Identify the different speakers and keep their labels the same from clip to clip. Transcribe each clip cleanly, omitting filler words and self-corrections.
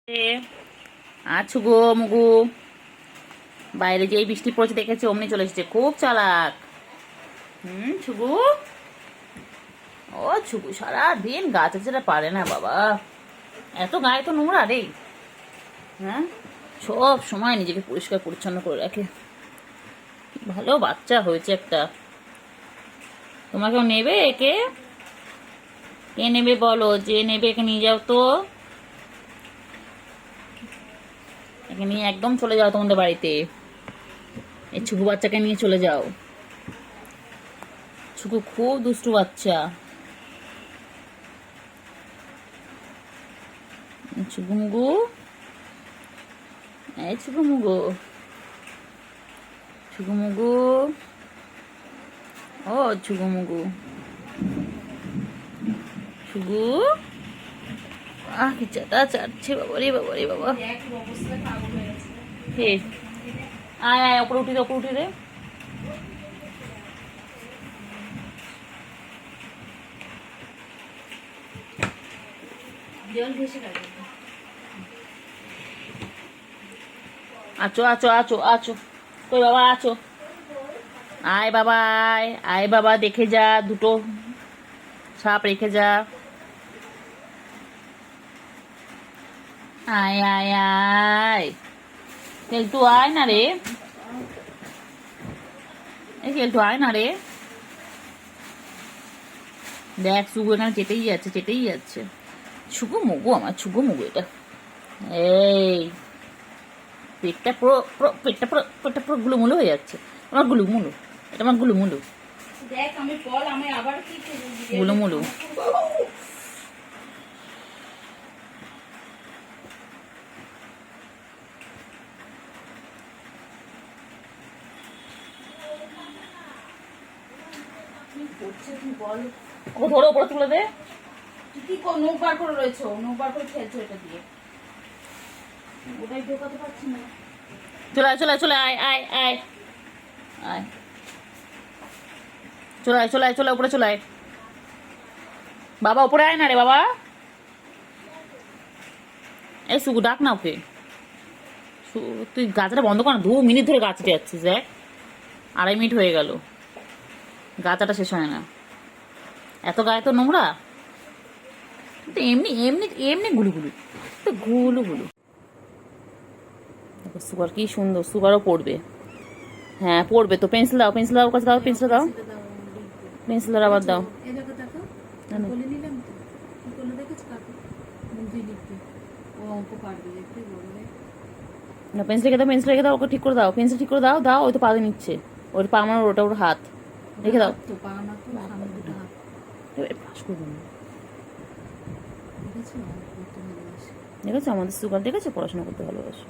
Speaker 1: আছো গো মুগু, বাইরে যেই বৃষ্টি পড়ছে দেখেছি অমনি চলে এসেছে, খুব চালাক। ছুগু, ও ছুগু সারাদিন গাছ ছেড়ে পারে না বাবা, এত গায়ে তো নোংরা রে। হ্যাঁ, সব সময় নিজেকে পরিষ্কার পরিচ্ছন্ন করে রাখে। ভালো বাচ্চা হয়েছে একটা। তোমাকেও নেবে একে? কে নেবে বলো, যে নেবে একে নিয়ে যাও তো। একে নিয়ে একদম চলে যাও তোমাদের বাড়িতে, এই ছুকু বাচ্চাকে নিয়ে চলে যাও। ছুকু খুব দুষ্টু বাচ্চা। ছুকু মুগু, এই ছুকু মুগু, ছুকু মুগু, ও ছুকু মুগু, ছুকু, কি চাটা চাটছে বাবারে বাবারে বাবা। হে, আয় আয়, ওপরে উঠি রে, ওপরে উঠি রে। আছো আছো আছো আছো, কই বাবা আছো? আয় বাবা, আয় আয় বাবা, দেখে যা, দুটো সাপ রেখে যা। আয় আয় আয়, কেলটু আয় না রে, এই কেলটু আয় না রে। দেখ শুগু এখানে চেটেই যাচ্ছে, চেটেই যাচ্ছে। ছুগু মুগু, আমার ছুগু মুগু এটা। এই পেটটা পুরো পুরো পেটটা পুরো পেটটা পুরো গুলুমুলু হয়ে যাচ্ছে। আমার গুলুমুলু, এটা আমার গুলুমুলু।
Speaker 2: দেখ আমি বল, আমি আবার কি
Speaker 1: গুলুমুলু।
Speaker 2: করছে তুই বল।
Speaker 1: ওকে ধরো, ওপরে তুলে দে।
Speaker 2: তুই কি নৌক বার করে রয়েছো, নৌক বার করে খেলছো এটা দিয়ে, ওটাই ঢোকাতে পারছি না।
Speaker 1: চলে আয় চলে আয় চলে আয় আয় আয় আয়, চলে আয় চলে আয় চলে, উপরে চলে আয় বাবা, উপরে আয় না রে বাবা। এই সুগু ডাক না ওকে। তুই গাছটা বন্ধ কর না, 2 মিনিট ধরে গাছটা যাচ্ছিস। দেখ 2.5 মিনিট হয়ে গেল, গাছাটা শেষ হয় না। এত গায়ে তো নোংরা, তো এমনি এমনি এমনি গুলু গুলু, তো গুলু গুলু। দেখো সুগার কি সুন্দর, সুগারও পড়বে। হ্যাঁ পড়বে তো, পেন্সিল দাও, পেন্সিল দাও, কাছে দাও, পেন্সিল দাও, পেন্সিল আবার দাও। না পেন্সিল রেখে দাও, পেন্সিল রেখে দাও, ওকে ঠিক করে দাও, পেন্সিল ঠিক করে দাও, দাও। ওই তো পা দিয়ে নিচ্ছে, ওর পা আমার, ওটা ওর হাত। রেখে দাও, দেখেছো আমাদের সুগার, দেখেছো পড়াশোনা করতে ভালোবাসে।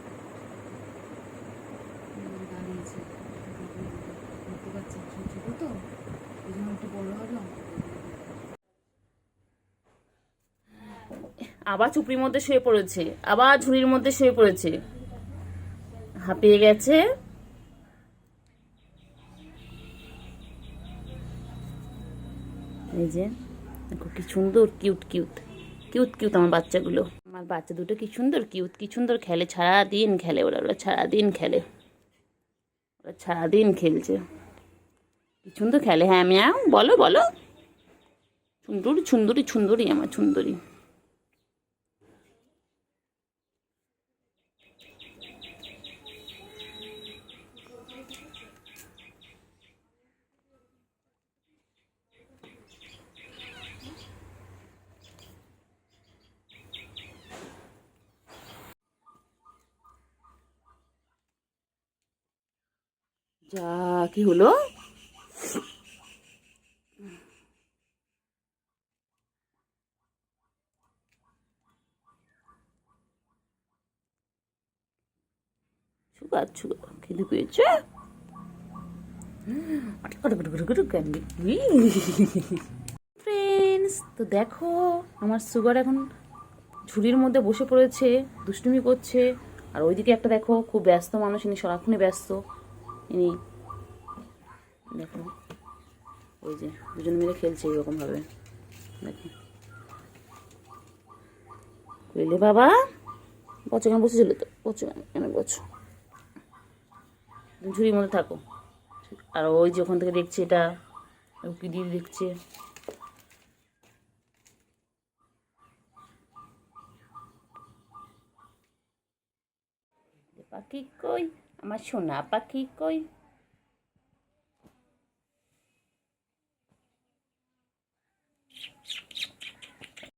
Speaker 1: আবার চুপড়ির মধ্যে শুয়ে পড়েছে, আবার ঝুড়ির মধ্যে শুয়ে পড়েছে, হাঁপিয়ে গেছে। এই যে দেখো কি সুন্দর, কিউট কিউট কিউট কিউট আমার বাচ্চাগুলো, আমার বাচ্চা দুটো কি সুন্দর কিউট, কি সুন্দর খেলে, সারাদিন খেলে ওরা, ওরা সারাদিন খেলে, ওরা সারাদিন খেলছে, কি সুন্দর খেলে। হ্যাঁ ম্যাও, বলো বলো, সুন্দরী সুন্দরী সুন্দরী আমার সুন্দরী। যা কি হলো, সুগার সুগার খিদে পেয়েছে। ফ্রেন্ডস তো দেখো, আমার সুগার এখন ঝুড়ির মধ্যে বসে পড়েছে, দুষ্টুমি করছে। আর ওইদিকে একটা দেখো, খুব ব্যস্ত মানুষ, ইনি সারাক্ষণই ব্যস্ত। ইনি দেখো, ওই যে দুজন মিলে খেলছে এরকম ভাবে, দেখো। কইলে বাবা, বছর এখানে বসেছিল তো, বছর এখানে বছর, ঝুড়ির মধ্যে থাকো। আর ওই যে ওখান থেকে দেখছে এটা কি দিয়ে দেখছে। পাখি কই, আমার সোনা পাখি কই।